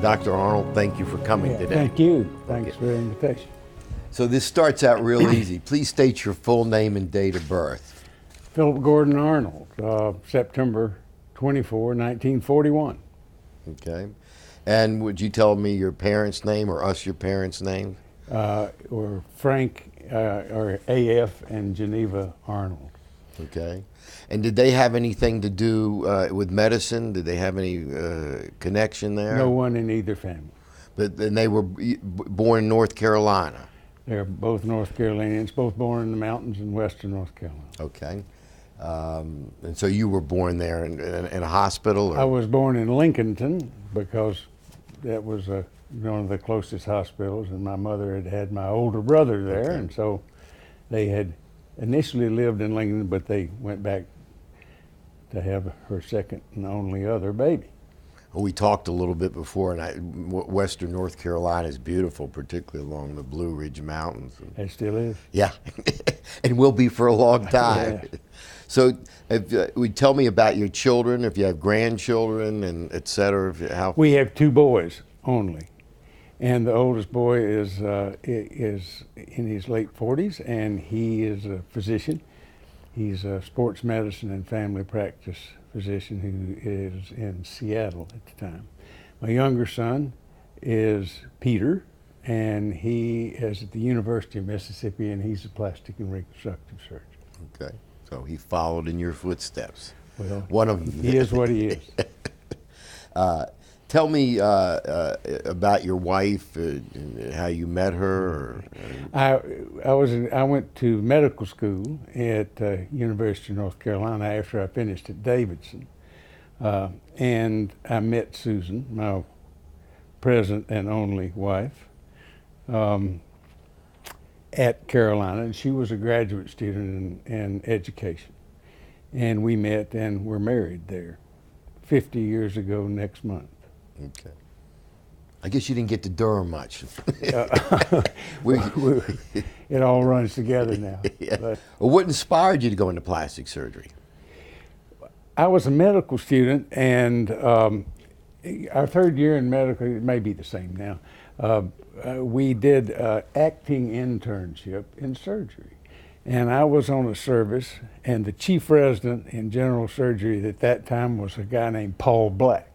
Dr. Arnold, thank you for coming today. Thank you. Thanks for the invitation. So this starts out real easy. Please state your full name and date of birth. Philip Gordon Arnold, September 24, 1941. Okay. And would you tell me your parents' name or us your parents' name? Or Frank, or A.F. and Geneva Arnold. Okay. And did they have anything to do with medicine? Did they have any connection there? No one in either family. But then they were born in North Carolina. They're both North Carolinians, both born in the mountains in western North Carolina. Okay. And so you were born there in a hospital? Or? I was born in Lincolnton because that was one of the closest hospitals, and my mother had had my older brother there, and so they had initially lived in Lincoln, but they went back to have her second and only other baby. We talked a little bit before, and western North Carolina is beautiful, particularly along the Blue Ridge Mountains. It still is. Yeah, and will be for a long time. Yes. So, would tell me about your children, if you have grandchildren, and et cetera. How we have two boys only, and the oldest boy is in his late 40s, and he is a physician. He's a sports medicine and family practice physician who is in Seattle at the time. My younger son is Peter, and he is at the University of Mississippi, and he's a plastic and reconstructive surgeon. Okay, so he followed in your footsteps. Well, one of them. He is what he is. Tell me about your wife, how you met her. I went to medical school at University of North Carolina after I finished at Davidson, and I met Susan, my present and only wife, at Carolina, and she was a graduate student in education, and we met and were married there 50 years ago next month. Okay. I guess you didn't get to Durham much. It all runs together now. Yeah. Well, what inspired you to go into plastic surgery? I was a medical student, and our third year in medical, it may be the same now, we did acting internship in surgery. And I was on a service, and the chief resident in general surgery at that time was a guy named Paul Black.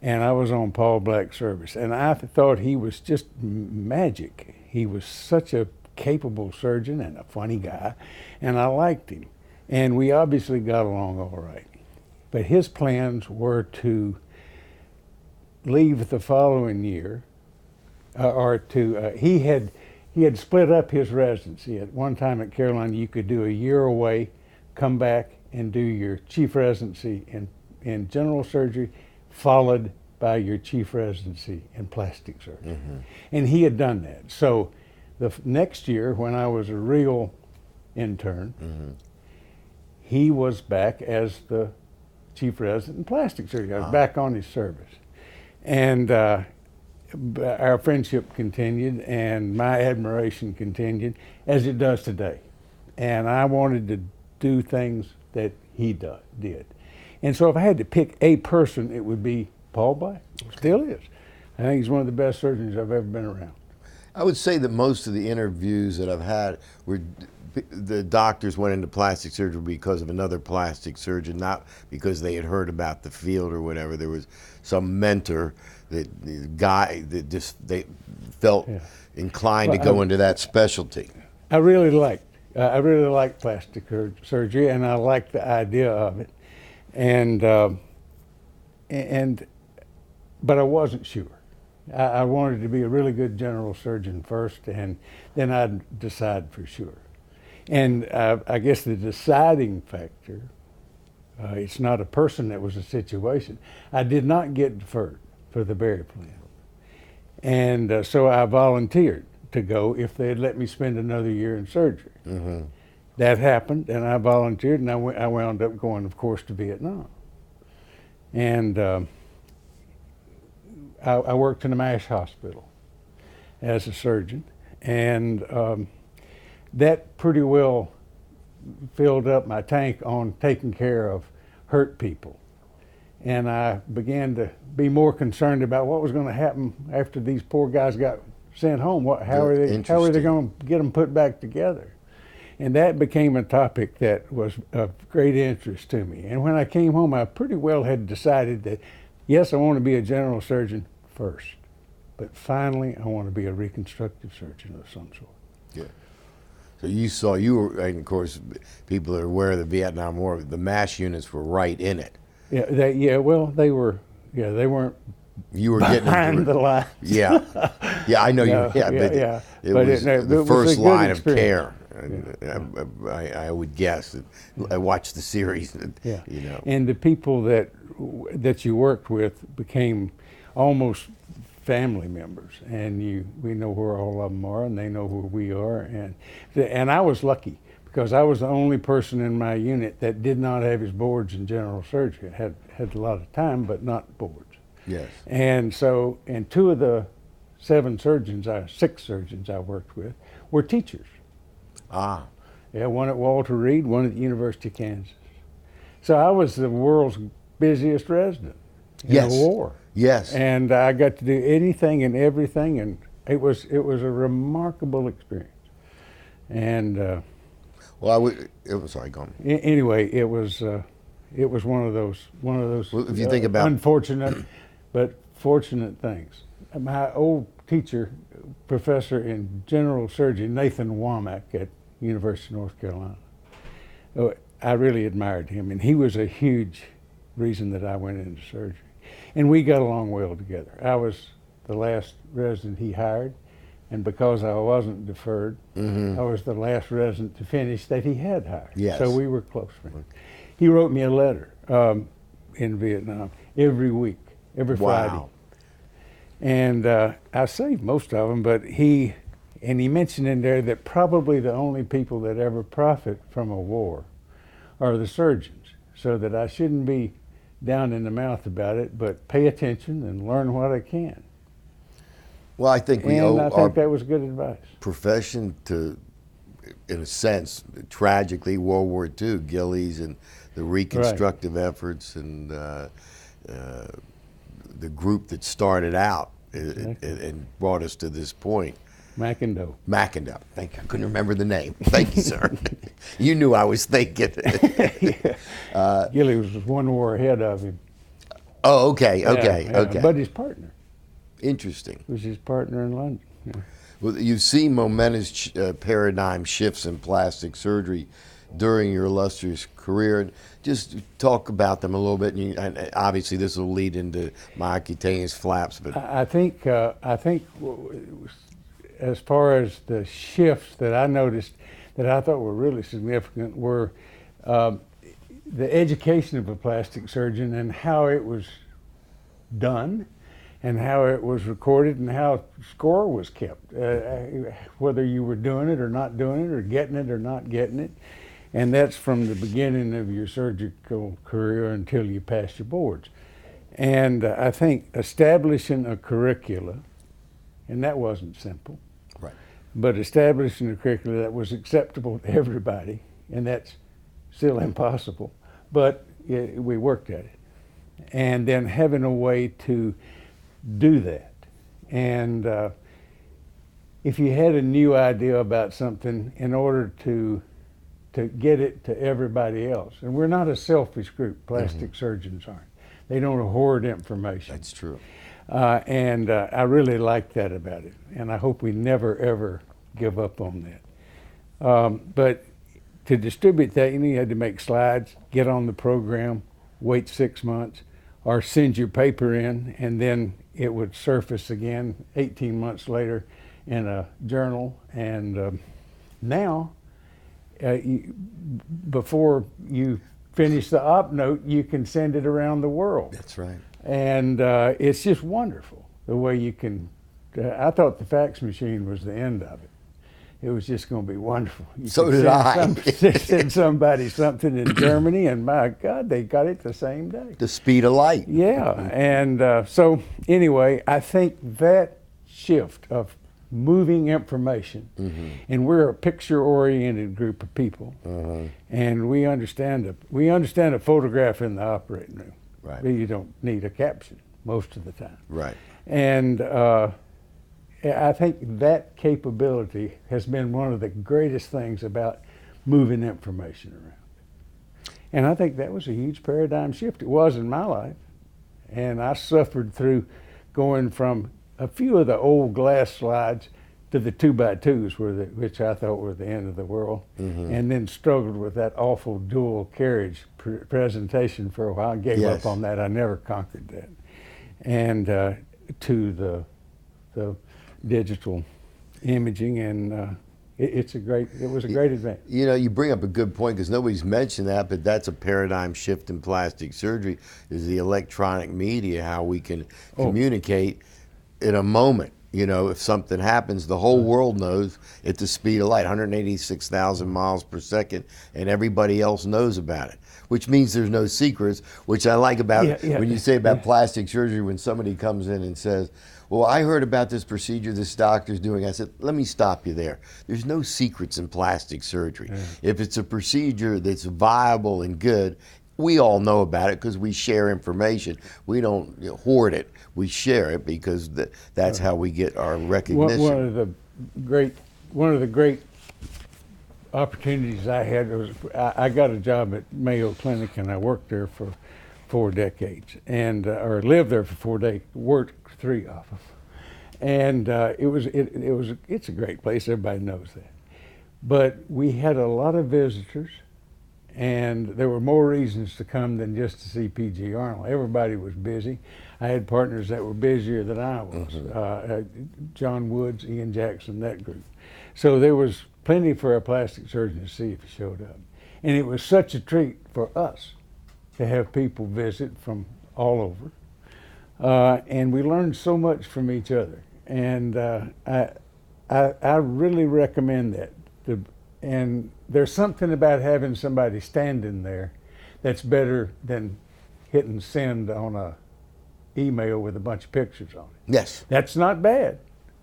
And I was on Paul Black's service, and I thought he was just magic. He was such a capable surgeon and a funny guy, and I liked him. And we obviously got along all right. But his plans were to leave the following year, he had split up his residency. At one time at Carolina, you could do a year away, come back and do your chief residency in general surgery, followed by your chief residency in plastic surgery. Mm-hmm. And he had done that. So the next year, when I was a real intern, mm-hmm. he was back as the chief resident in plastic surgery. I was back on his service. And our friendship continued, and my admiration continued, as it does today. And I wanted to do things that he did. And so if I had to pick a person, it would be Paul Black. Still is. I think he's one of the best surgeons I've ever been around. I would say that most of the interviews that I've had were the doctors went into plastic surgery because of another plastic surgeon, not because they had heard about the field or whatever. There was some mentor, the guy that just they felt inclined to go into that specialty. I really liked plastic surgery, and I liked the idea of it. But I wasn't sure. I wanted to be a really good general surgeon first, and then I'd decide for sure. And I guess the deciding factor, it's not a person, that was a situation. I did not get deferred for the Berry plan. And so I volunteered to go if they had let me spend another year in surgery. Mm-hmm. That happened, and I volunteered, and I wound up going, of course, to Vietnam. And I worked in a MASH hospital as a surgeon, and that pretty well filled up my tank on taking care of hurt people. and I began to be more concerned about what was going to happen after these poor guys got sent home. How are they going to get them put back together? And that became a topic that was of great interest to me. And when I came home, I pretty well had decided that, yes, I want to be a general surgeon first, but finally I want to be a reconstructive surgeon of some sort. Yeah. So you were, and of course, people are aware of the Vietnam War. The MASH units were right in it. Yeah, they weren't. You were getting behind the lines. Yeah, I know you. Yeah, but it was the first line of care. I would guess. I watched the series. Yeah. You know. And the people that you worked with became almost family members, and we know where all of them are, and they know where we are, and I was lucky because I was the only person in my unit that did not have his boards in general surgery. Had a lot of time, but not boards. Yes. And so, and two of the six surgeons I worked with were teachers. Ah. Yeah, one at Walter Reed, one at the University of Kansas. So I was the world's busiest resident in the war. Yes. And I got to do anything and everything, and it was a remarkable experience. And sorry, go on. Anyway, it was one of those Well, if you think about unfortunate but fortunate things. My old teacher, professor in general surgery, Nathan Womack at University of North Carolina, I really admired him, and he was a huge reason that I went into surgery. And we got along well together. I was the last resident he hired, and because I wasn't deferred, I was the last resident to finish that he had hired. Yes. So we were close friends. He wrote me a letter in Vietnam every week, every Friday. And I saved most of them, but he mentioned in there that probably the only people that ever profit from a war are the surgeons, so that I shouldn't be down in the mouth about it, but pay attention and learn what I can. Well, I think we owe our that was good advice. Profession to, in a sense, tragically, World War II, Gillies and the reconstructive efforts and the group that started out and brought us to this point. McIndoe. Thank you. I couldn't remember the name. Thank you, sir. You knew I was thinking. Gilly was one war ahead of him. Oh, okay. But his partner. Interesting. Was his partner in London. Yeah. Well, you've seen momentous paradigm shifts in plastic surgery during your illustrious career. Just talk about them a little bit. And obviously, this will lead into myocutaneous flaps. But I think as far as the shifts that I noticed that I thought were really significant were the education of a plastic surgeon and how it was done and how it was recorded and how score was kept, whether you were doing it or not doing it or getting it or not getting it. And that's from the beginning of your surgical career until you pass your boards. And I think establishing a curricula, and that wasn't simple, right, but establishing a curricula that was acceptable to everybody, and that's still impossible, but we worked at it. And then having a way to do that. And if you had a new idea about something, in order to get it to everybody else, and we're not a selfish group, plastic surgeons aren't. They don't hoard information. That's true. And I really like that about it, and I hope we never, ever give up on that. But to distribute that, you had to make slides, get on the program, wait 6 months, or send your paper in, and then it would surface again 18 months later in a journal. And now, before you finish the op note, you can send it around the world. That's right. And it's just wonderful the way you can. I thought the fax machine was the end of it. It was just going to be wonderful. So did I. Send somebody something in Germany, and my God, they got it the same day. The speed of light. Yeah, and so anyway, I think that shift of moving information, and we're a picture-oriented group of people, and we understand a photograph in the operating room. Right. You don't need a caption most of the time. Right. And I think that capability has been one of the greatest things about moving information around. And I think that was a huge paradigm shift. It was in my life. And I suffered through going from a few of the old glass slides to the 2x2s, which I thought were the end of the world, and then struggled with that awful dual carriage presentation for a while. I gave Yes. up on that. I never conquered that. And to the digital imaging, and it was a great advance. You know, you bring up a good point because nobody's mentioned that, but that's a paradigm shift in plastic surgery is the electronic media, how we can communicate in a moment. You know, if something happens, the whole world knows at the speed of light, 186,000 miles per second, and everybody else knows about it, which means there's no secrets, which I like about when you say about plastic surgery, when somebody comes in and says, well, I heard about this procedure this doctor's doing. I said, let me stop you there. There's no secrets in plastic surgery. If it's a procedure that's viable and good, we all know about it because we share information. We don't hoard it. We share it because that's how we get our recognition. One of the great opportunities I had was I got a job at Mayo Clinic, and I worked there for 4 decades, and or lived there for 4 decades, worked 3 of them, and it's a great place. Everybody knows that, but we had a lot of visitors. And there were more reasons to come than just to see P.G. Arnold. Everybody was busy. I had partners that were busier than I was. John Woods, Ian Jackson, that group. So there was plenty for a plastic surgeon to see if he showed up. And it was such a treat for us to have people visit from all over. And we learned so much from each other. And I really recommend that. And there's something about having somebody standing there that's better than hitting send on a email with a bunch of pictures on it. Yes. That's not bad,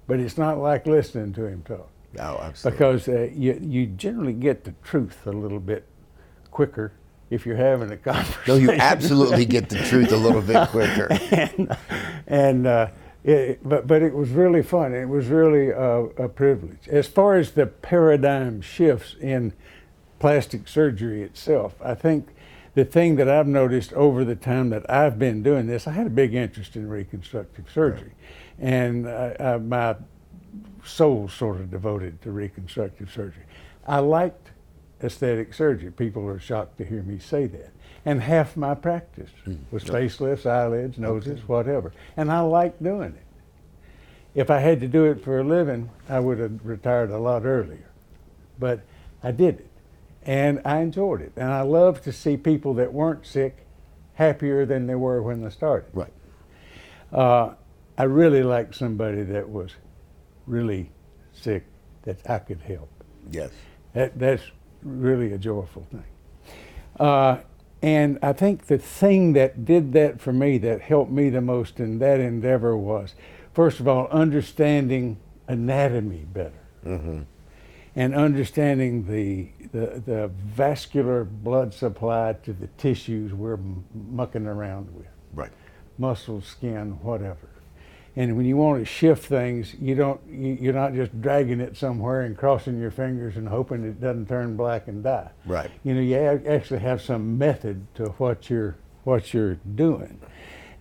but it's not like listening to him talk. No, absolutely. Because you generally get the truth a little bit quicker if you're having a conversation. No, you absolutely get the truth a little bit quicker. But it was really fun. It was really a privilege. As far as the paradigm shifts in plastic surgery itself, I think the thing that I've noticed over the time that I've been doing this, I had a big interest in reconstructive surgery. Right. And my soul sort of devoted to reconstructive surgery. I liked aesthetic surgery. People are shocked to hear me say that. And half my practice was facelifts, eyelids, noses, whatever. And I liked doing it. If I had to do it for a living, I would have retired a lot earlier. But I did it. And I enjoyed it. And I love to see people that weren't sick happier than they were when they started. Right. I really liked somebody that was really sick that I could help. Yes. That's really a joyful thing. And I think the thing that did that for me, that helped me the most in that endeavor was, first of all, understanding anatomy better. And understanding the vascular blood supply to the tissues we're mucking around with. Right. Muscle, skin, whatever. And when you want to shift things, you're not just dragging it somewhere and crossing your fingers and hoping it doesn't turn black and die. Right. You know, you actually have some method to what you're doing.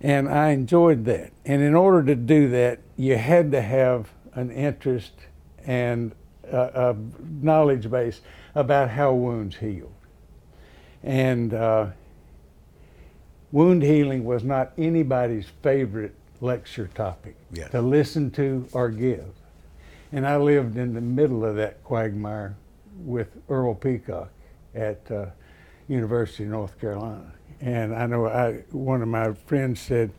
And I enjoyed that. And in order to do that, you had to have an interest and a knowledge base about how wounds healed. And wound healing was not anybody's favorite lecture topic to listen to or give. And I lived in the middle of that quagmire with Earl Peacock at University of North Carolina. And I know one of my friends said,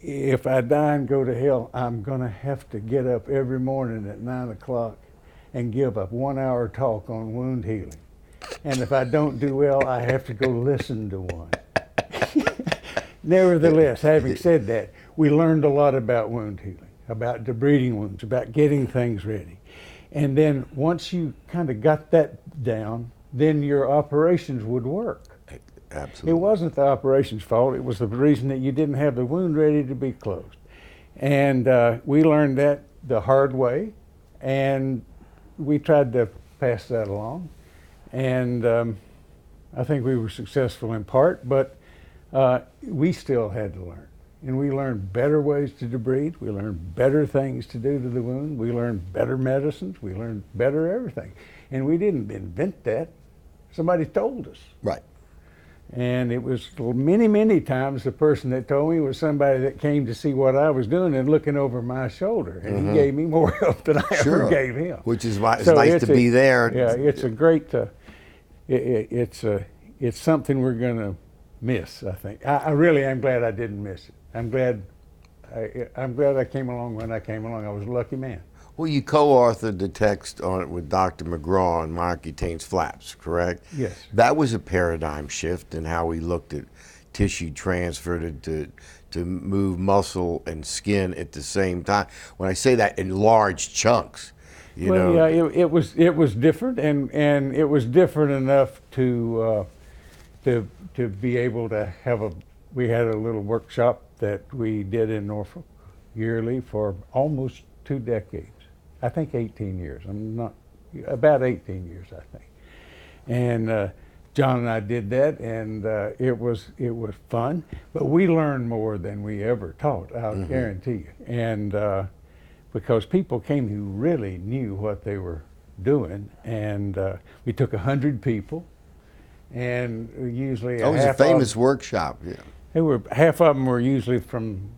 if I die and go to hell, I'm going to have to get up every morning at 9 o'clock and give a 1-hour talk on wound healing. And if I don't do well, I have to go listen to one. Nevertheless, having said that, we learned a lot about wound healing, about debriding wounds, about getting things ready. And then once you kind of got that down, then your operations would work. It Absolutely. wasn't the operation's fault. It was the reason that you didn't have the wound ready to be closed. And we learned that the hard way, and we tried to pass that along. And I think we were successful in part, but we still had to learn. And we learned better ways to debride. We learned better things to do to the wound. We learned better medicines. We learned better everything. And we didn't invent that. Somebody told us. Right. And it was many, many times the person that told me was somebody that came to see what I was doing and looking over my shoulder. And he gave me more help than I ever gave him. Which is why it's So nice to be there. Yeah, it's a great, it's something we're going to miss, I think. I really am glad I didn't miss it. I'm glad I came along when I came along. I was a lucky man. Well, you co-authored the text on it with Dr. McGraw on Marcutane's flaps, correct? Yes. That was a paradigm shift in how we looked at tissue transfer to move muscle and skin at the same time. When I say that, in large chunks, you know. Yeah, it was different, and it was different enough to be able to have we had a little workshop that we did in Norfolk yearly for almost 2 decades. I think 18 years. I'm not, about 18 years, I think. And John and I did that, and it was fun. But we learned more than we ever taught, I'll guarantee you. And because people came who really knew what they were doing, and we took 100 people, and usually That was a famous workshop. Yeah. Half of them were usually from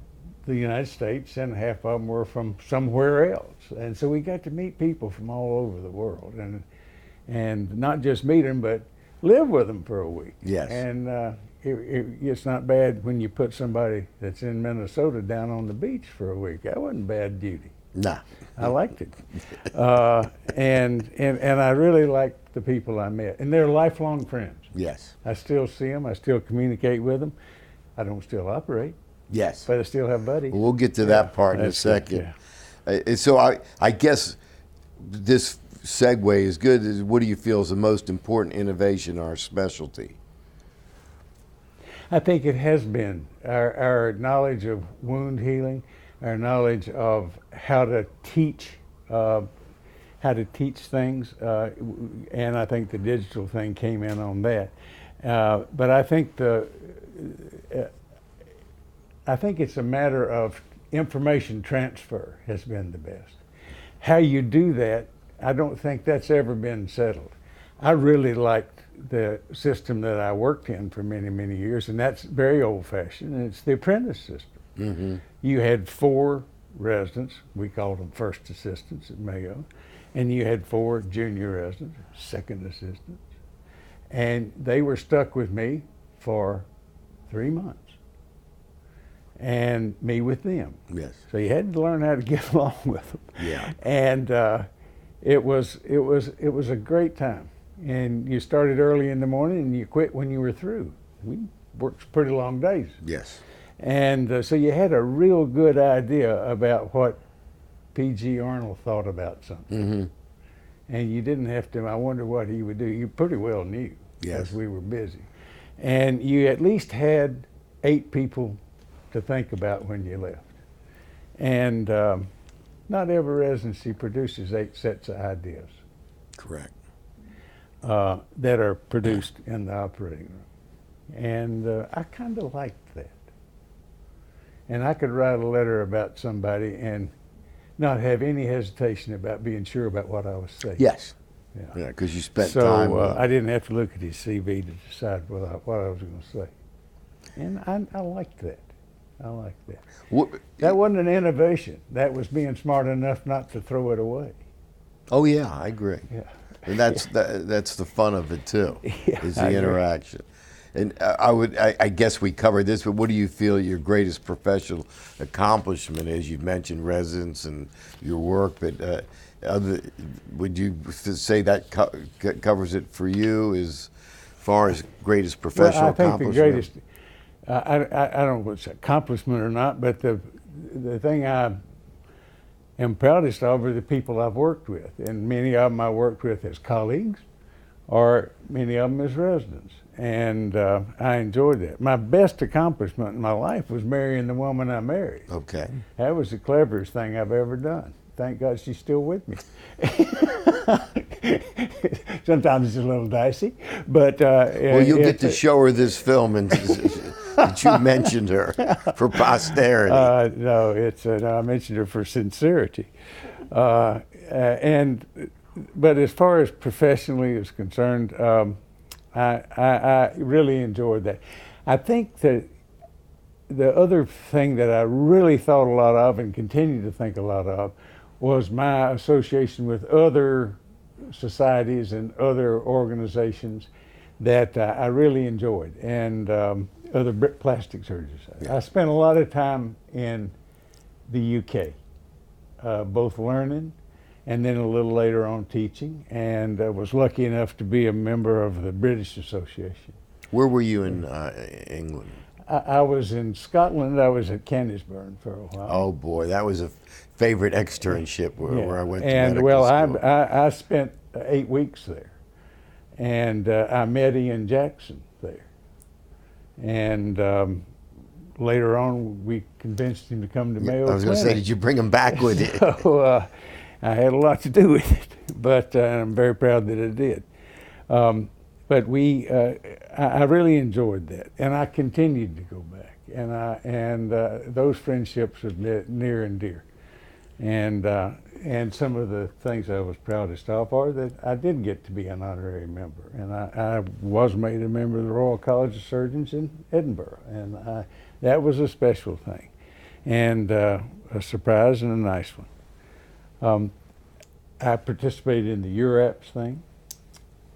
the United States, and half of them were from somewhere else. And so we got to meet people from all over the world, and not just meet them, but live with them for a week. Yes. And it's not bad when you put somebody that's in Minnesota down on the beach for a week. That wasn't bad duty. Nah. I liked it. And I really liked the people I met. And they're lifelong friends. Yes. I still see them. I still communicate with them. I don't still operate, Yes. but I still have buddies. Well, we'll get to that part in a That's good, second. yeah. So I guess this segue is good. What do you feel is the most important innovation in our specialty? I think it has been our knowledge of wound healing, our knowledge of how to teach things, and I think the digital thing came in on that. But I think it's a matter of information transfer has been the best. How you do that, I don't think that's ever been settled. I really liked the system that I worked in for many, many years, and that's very old-fashioned, and it's the apprentice system. Mm-hmm. You had 4 residents, we called them first assistants at Mayo, and you had 4 junior residents, second assistants, and they were stuck with me for 3 months, and me with them. Yes. So you had to learn how to get along with them. Yeah. And it was a great time. And you started early in the morning and you quit when you were through. We worked pretty long days. Yes. And so you had a real good idea about what P.G. Arnold thought about something. Mm-hmm. And you didn't have to, I wonder what he would do. You pretty well knew, Yes. as we were busy. And you at least had 8 people to think about when you left. And not every residency produces 8 sets of ideas Correct. that are produced in the operating room. And I kind of liked that. And I could write a letter about somebody and not have any hesitation about being sure about what I was saying. Yes. Yeah. Yeah, because you spent So time. with I didn't have to look at his CV to decide what I was going to say. And I liked that. I liked that. What, That wasn't an innovation. That was being smart enough not to throw it away. oh yeah, I agree. Yeah. And that's that's the fun of it too. Yeah, is I the agree. interaction. And I guess we covered this, but what do you feel your greatest professional accomplishment is? You've mentioned residence and your work, but would you say that covers it for you as far as greatest professional Well, I think accomplishment? the greatest, I don't know if it's accomplishment or not, but the thing I am proudest of are the people I've worked with. And many of them I worked with as colleagues, or many of them as residents. And I enjoyed that. My best accomplishment in my life was marrying the woman I married. Okay. That was the cleverest thing I've ever done. Thank God she's still with me. Sometimes it's a little dicey, but Well, you'll get to show her this film and that you mentioned her for posterity. No, it's no, I mentioned her for sincerity, and but as far as professionally is concerned, I really enjoyed that. I think that the other thing that I really thought a lot of and continue to think a lot of was my association with other societies and other organizations that I really enjoyed, and other plastic surgeons. Yeah. I spent a lot of time in the UK, both learning and then a little later on teaching, and was lucky enough to be a member of the British Association. Where were you in England? I was in Scotland. I was at Canterbury for a while. Oh boy, that was a favorite externship where I went to and medical school. I spent 8 weeks there, and I met Ian Jackson there, and later on we convinced him to come to Mayo I was going to say, Clinic. did you bring him back with you? So I had a lot to do with it, but I'm very proud that I did. But I really enjoyed that, and I continued to go back, and those friendships have been near and dear, and some of the things I was proudest of are that I did get to be an honorary member, and I was made a member of the Royal College of Surgeons in Edinburgh, and that was a special thing, and a surprise and a nice one. I participated in the URAPS thing.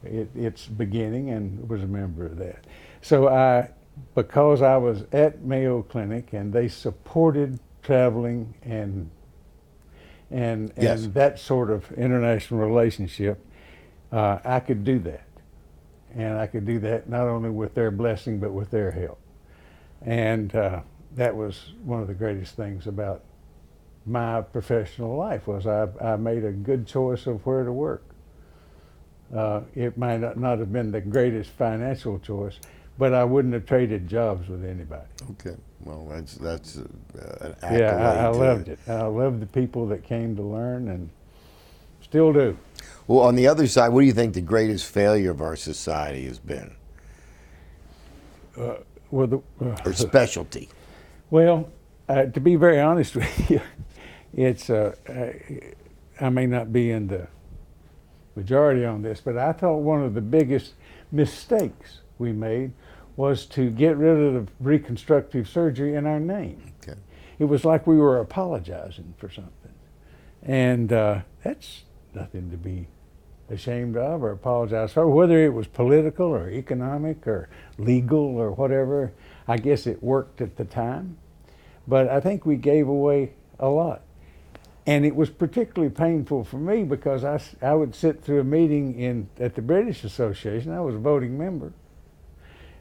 Its beginning, and was a member of that. So because I was at Mayo Clinic and they supported traveling and Yes. that sort of international relationship, I could do that. And I could do that not only with their blessing, but with their help. And that was one of the greatest things about my professional life, was I made a good choice of where to work. It might not have been the greatest financial choice, but I wouldn't have traded jobs with anybody. Okay, well, that's an accolade. Yeah, I loved it. I loved the people that came to learn, and still do. Well, on the other side, what do you think the greatest failure of our society has been, Well, or specialty? well, to be very honest with you, it's I may not be in the majority on this, but I thought one of the biggest mistakes we made was to get rid of the reconstructive surgery in our name. Okay. It was like we were apologizing for something, and that's nothing to be ashamed of or apologize for, whether it was political or economic or legal or whatever. I guess it worked at the time, but I think we gave away a lot. And it was particularly painful for me because I would sit through a meeting at the British Association. I was a voting member.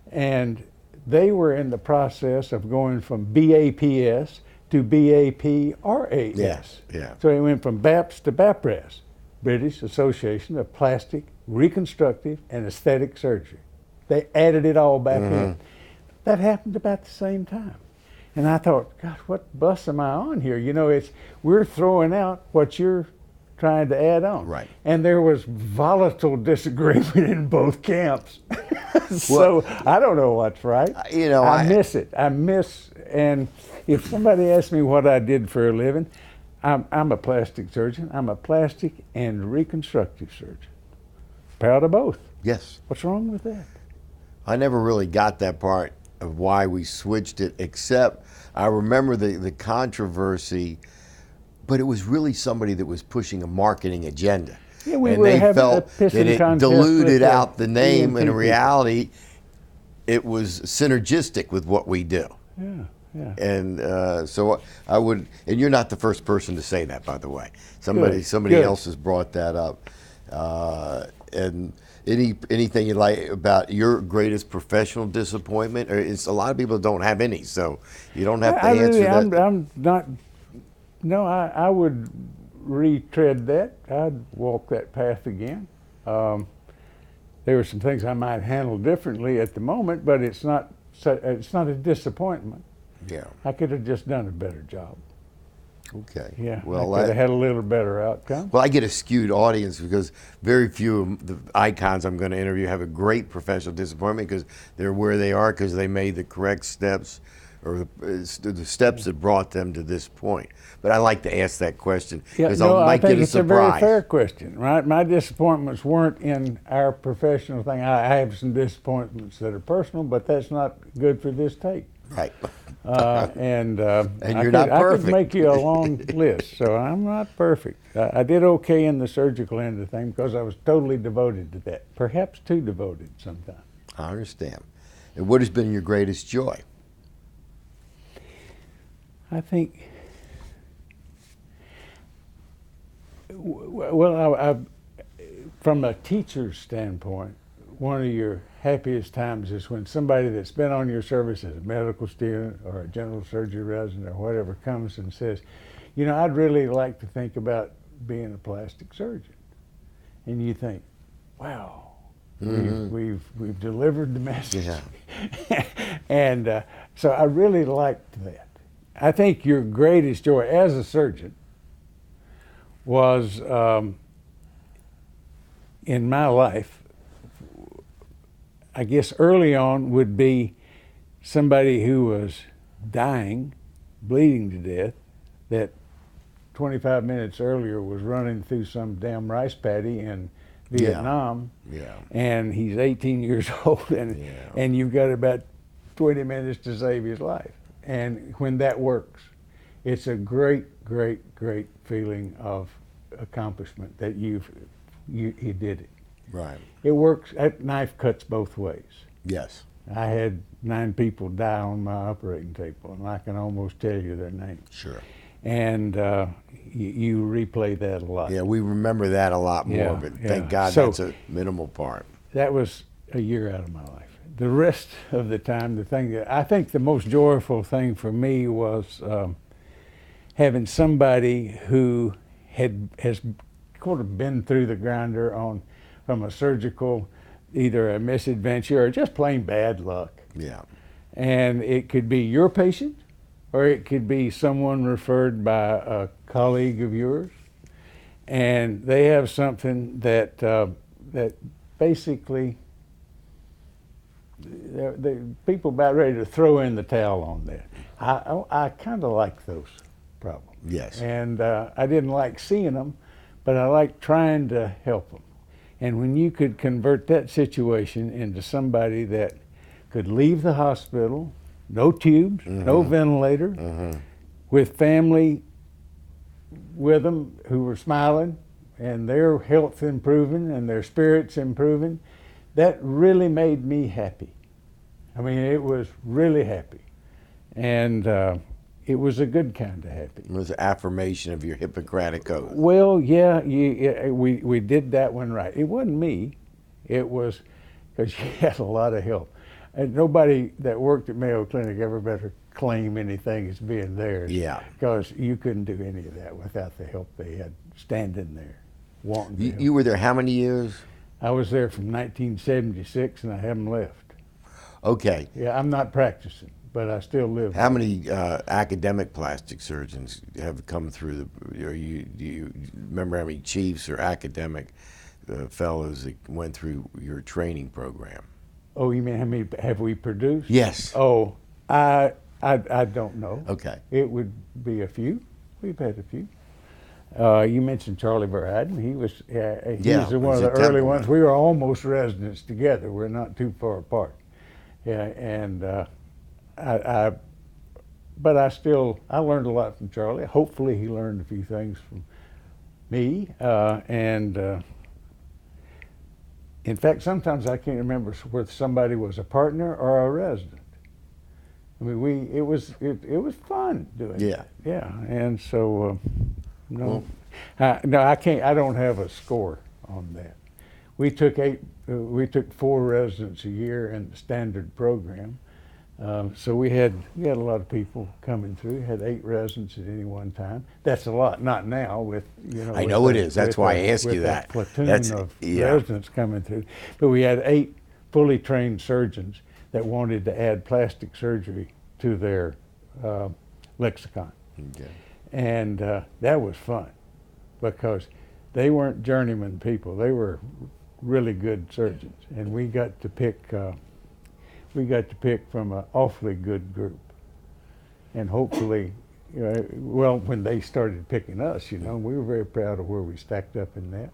And they were in the process of going from BAPS to BAPRAS. Yes, yeah. So it went from BAPS to BAPRAS, British Association of Plastic, Reconstructive, and Aesthetic Surgery. They added it all back in. That happened about the same time. And I thought, God, what bus am I on here? You know, we're throwing out what you're trying to add on. Right. And there was volatile disagreement in both camps. So I don't know what's right. You know, I miss it. And if somebody asks me what I did for a living, I'm a plastic surgeon. I'm a plastic and reconstructive surgeon. Proud of both. Yes. What's wrong with that? I never really got that part of why we switched it, except I remember the controversy, but it was really somebody that was pushing a marketing agenda. Yeah, we and were they having a felt pissing that it contest diluted with out the name, and in ENT reality, it was synergistic with what we do. Yeah, yeah. And so I would, and you're not the first person to say that, by the way. Somebody Good. else has brought that up. And anything you like about your greatest professional disappointment? Or it's a lot of people don't have any, so you don't have to answer that. I'm not. No, I would retread that. I'd walk that path again. there were some things I might handle differently at the moment, but it's not a disappointment. Yeah. I could have just done a better job. Okay. Yeah, Well, I could have had a little better outcome. well, I get a skewed audience because very few of the icons I'm going to interview have a great professional disappointment because they're where they are because they made the correct steps or the steps that brought them to this point. But I like to ask that question Yeah, because no, I I might think get a it's a very surprise. fair question, right? My disappointments weren't in our professional thing. I have some disappointments that are personal, but that's not good for this tape. Right. And you're not I perfect. could make you a long list, so I'm not perfect. I did okay in the surgical end of the thing because I was totally devoted to that, perhaps too devoted sometimes. I understand. And what has been your greatest joy? I think, well, from a teacher's standpoint, one of your happiest times is when somebody that's been on your service as a medical student or a general surgery resident or whatever comes and says, you know, I'd really like to think about being a plastic surgeon. And you think, wow, we've delivered the message. Yeah. And so I really liked that. I think your greatest joy as a surgeon was in my life, I guess early on would be somebody who was dying, bleeding to death, that 25 minutes earlier was running through some damn rice paddy in Vietnam, Yeah. and he's 18 years old, and you've got about 20 minutes to save his life. And when that works, it's a great, great, great feeling of accomplishment that you did it. Right. It works. That knife cuts both ways. Yes. I had 9 people die on my operating table, and I can almost tell you their names. Sure. And you replay that a lot. Yeah, we remember that a lot more, Yeah, but yeah. thank God So- that's a minimal part. That was a year out of my life. The rest of the time, the thing that I think the most joyful thing for me was having somebody who has sort of been through the grinder from a surgical, either a misadventure or just plain bad luck. Yeah. And it could be your patient, or it could be someone referred by a colleague of yours, and they have something that that basically the people about ready to throw in the towel on that. I kind of like those problems. Yes. And I didn't like seeing them, but I liked trying to help them. And when you could convert that situation into somebody that could leave the hospital, no tubes, no ventilator, with family with them who were smiling and their health improving and their spirits improving, that really made me happy. I mean, it was really happy. And it was a good kind of happy. It was an affirmation of your Hippocratic oath. Well, yeah, we did that one right. It wasn't me. It was because you had a lot of help. And nobody that worked at Mayo Clinic ever better claim anything as being theirs. Yeah. Because you couldn't do any of that without the help they had standing there, wanting to help. You were there how many years? I was there from 1976, and I haven't left. Okay. Yeah, I'm not practicing, but I still live. How many academic plastic surgeons have come through do you remember how many chiefs or academic fellows that went through your training program? Oh, you mean how many have we produced? Yes. Oh, I don't know. Okay. It would be a few. We've had a few. You mentioned Charlie Verheiden. He was one he of was the at early Temple, ones. right? We were almost residents together. We're not too far apart. Yeah, and but I learned a lot from Charlie. Hopefully, he learned a few things from me. In fact, sometimes I can't remember whether somebody was a partner or a resident. I mean, it was fun doing that. Yeah, and so no, I can't. I don't have a score on that. We took 4 residents a year in the standard program. So we had a lot of people coming through. Had 8 residents at any one time. That's a lot. Not now with I with know it is. That's why I asked you with a that. platoon of Yeah. residents coming through. But we had 8 fully trained surgeons that wanted to add plastic surgery to their uh, lexicon, Okay. and that was fun because they weren't journeyman people. They were really good surgeons, and we got to pick. From an awfully good group, and hopefully, well, when they started picking us, we were very proud of where we stacked up in that.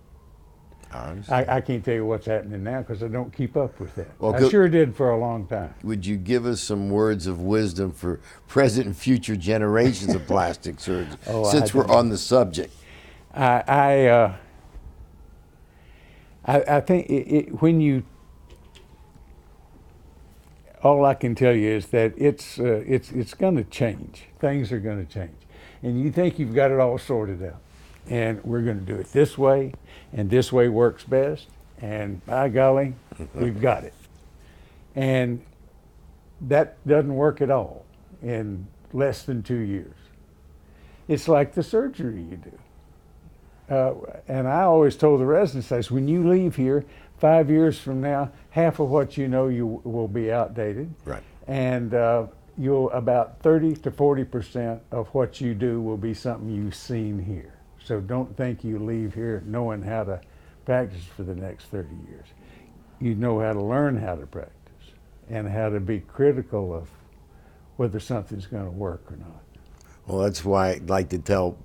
I understand. I can't tell you what's happening now because I don't keep up with that. Well, I sure did for a long time. would you give us some words of wisdom for present and future generations of plastic surgeons, Oh, since we're on the subject? I think when you, all I can tell you is that it's going to change. Things are going to change, and you think you've got it all sorted out, and we're going to do it this way, and this way works best, and by golly, we've got it. And that doesn't work at all in less than 2 years. It's like the surgery you do. And I always told the residents, I said, when you leave here 5 years from now, half of what you know you will be outdated. Right. And you'll about 30 to 40% of what you do will be something you've seen here. So don't think you leave here knowing how to practice for the next 30 years. You know how to learn how to practice and how to be critical of whether something's going to work or not. Well, that's why I'd like to tell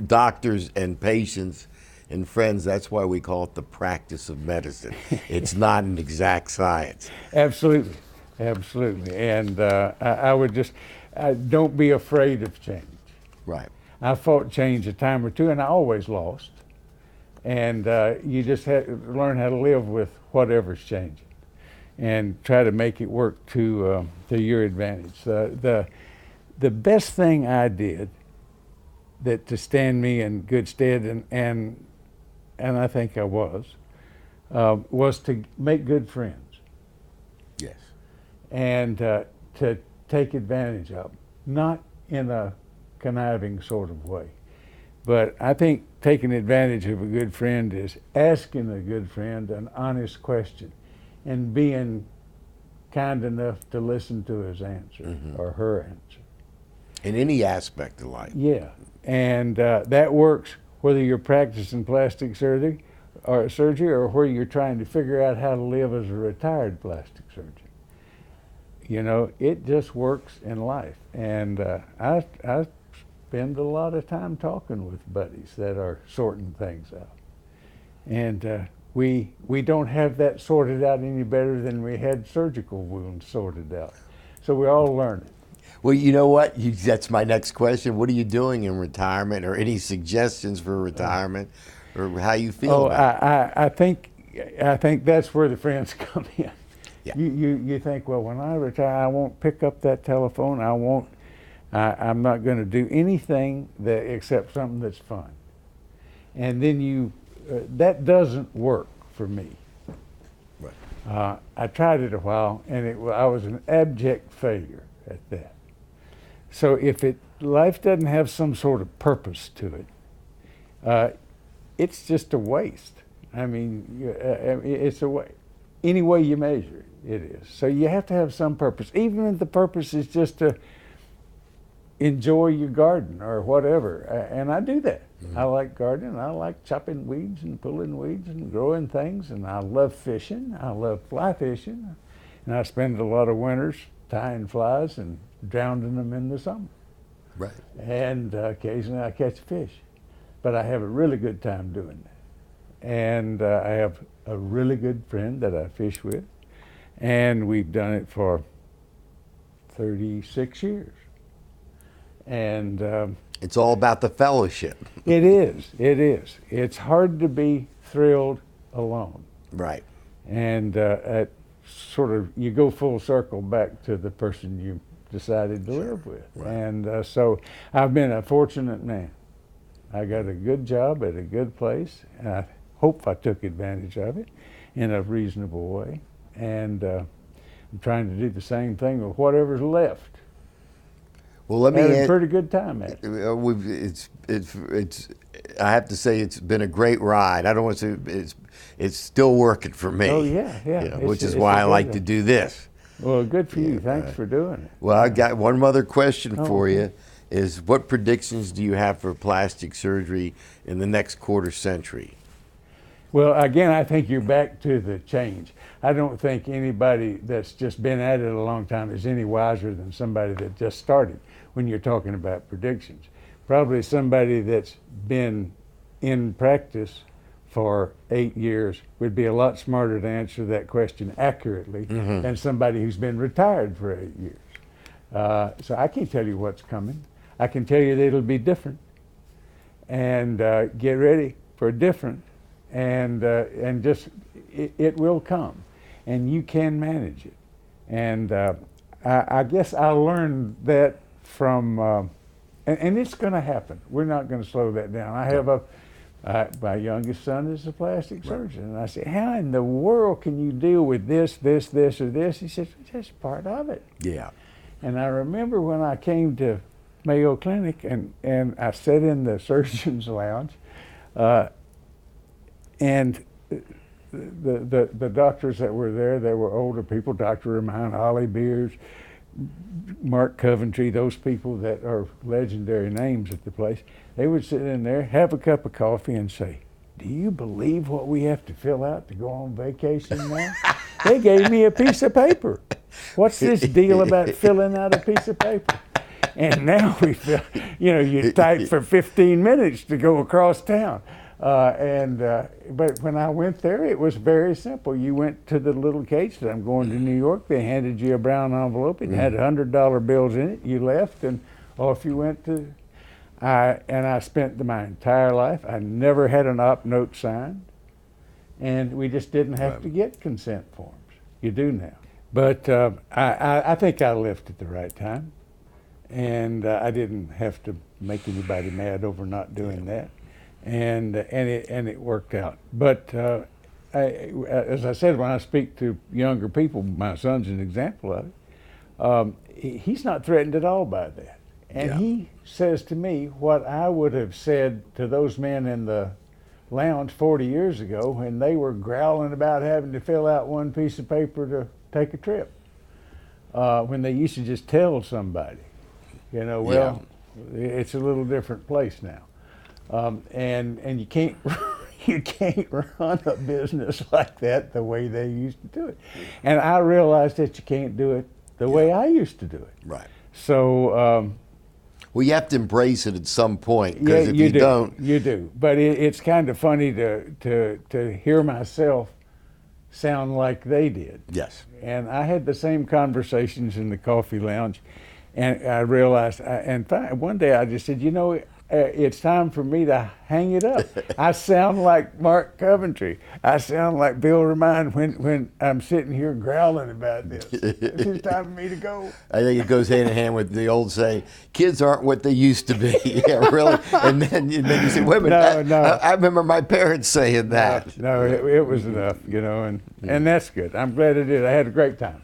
doctors and patients and friends, that's why we call it the practice of medicine. It's not an exact science. Absolutely, absolutely. And I would just, don't be afraid of change. Right. I fought change a time or two, and I always lost. And you just have to learn how to live with whatever's changing, and try to make it work to your advantage. The best thing I did that to stand me in good stead, and I think I was to make good friends. Yes. And to take advantage of them, not in a conniving sort of way. But I think taking advantage of a good friend is asking a good friend an honest question and being kind enough to listen to his answer or her answer. In any aspect of life. Yeah, and that works whether you're practicing plastic surgery or where you're trying to figure out how to live as a retired plastic surgeon. It just works in life. And I spend a lot of time talking with buddies that are sorting things out. And we don't have that sorted out any better than we had surgical wounds sorted out. So we're all learning. Well, you know what? That's my next question. What are you doing in retirement, or any suggestions for retirement, or how you feel about it? I think that's where the friends come in. Yeah. You think, well, when I retire, I won't pick up that telephone. I'm not going to do anything except something that's fun. And then that doesn't work for me. Right. I tried it a while, and I was an abject failure at that. So if life doesn't have some sort of purpose to it, it's just a waste. I mean, it's a waste. Any way you measure it, it is. So you have to have some purpose, even if the purpose is just to enjoy your garden or whatever. And I do that. I like gardening. I like chopping weeds and pulling weeds and growing things. And I love fishing. I love fly fishing. And I spend a lot of winters tying flies and drowning them in the summer. Right. And occasionally I catch fish. But I have a really good time doing that. And I have a really good friend that I fish with. And we've done it for 36 years. And it's all about the fellowship. It is. It's hard to be thrilled alone. Right. And you go full circle back to the person you decided to live with. Right. And so I've been a fortunate man. I got a good job at a good place, and I hope I took advantage of it in a reasonable way. And I'm trying to do the same thing with whatever's left. Well, let me Having a add, pretty good time at it. it's I have to say it's been a great ride. I don't want to say it's still working for me. Oh yeah, yeah. You know, It's which a- is it's why a I good like one. to do this. Well, good for you. Yeah, Thanks for doing it. Well, I got one other question Oh, for okay. you. Is what predictions do you have for plastic surgery in the next quarter century? Well, again, I think you're back to the change. I don't think anybody that's just been at it a long time is any wiser than somebody that just started when you're talking about predictions. Probably somebody that's been in practice for 8 years would be a lot smarter to answer that question accurately than somebody who's been retired for 8 years. So I can't tell you what's coming. I can tell you that it'll be different, and get ready for different, and just it will come, and you can manage it. And I guess I learned that from, and it's going to happen. We're not going to slow that down. I have my youngest son is a plastic surgeon, and I said, "How in the world can you deal with this, or this?" He says, "It's just part of it." Yeah. And I remember when I came to Mayo Clinic and I sat in the surgeon's lounge, and the doctors that were there, they were older people, Dr. Ramon, Ollie Beers, Mark Coventry, those people that are legendary names at the place. They would sit in there, have a cup of coffee, and say, "Do you believe what we have to fill out to go on vacation now?" They gave me a piece of paper. What's this deal about filling out a piece of paper? And now we feel, you type for 15 minutes to go across town. But when I went there, it was very simple. You went to the little cage, said, "I'm going to New York." They handed you a brown envelope. It had $100 bills in it. You left, and off you went to. I spent my entire life. I never had an op note signed, and we just didn't have to get consent forms. You do now. But I think I left at the right time, and I didn't have to make anybody mad over not doing that, and it worked out. But as I said, when I speak to younger people, my son's an example of it. He's not threatened at all by that, and he says to me what I would have said to those men in the lounge 40 years ago when they were growling about having to fill out one piece of paper to take a trip, when they used to just tell somebody, it's a little different place now, and you can't you can't run a business like that the way they used to do it, and I realized that you can't do it the way I used to do it. Right. So Well, you have to embrace it at some point, because if you do. don't, You do. But it's kind of funny to hear myself sound like they did. yes. And I had the same conversations in the coffee lounge, and I realized, one day I just said, it's time for me to hang it up. I sound like Mark Coventry. I sound like Bill Ramon when I'm sitting here growling about this. It's time for me to go. I think it goes hand in hand with the old saying, "Kids aren't what they used to be." Yeah, really. And then you say, "Wait a minute." No. I remember my parents saying that. No, it was enough, and that's good. I'm glad I did. I had a great time.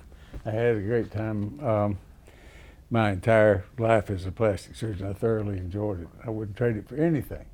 My entire life as a plastic surgeon, I thoroughly enjoyed it. I wouldn't trade it for anything.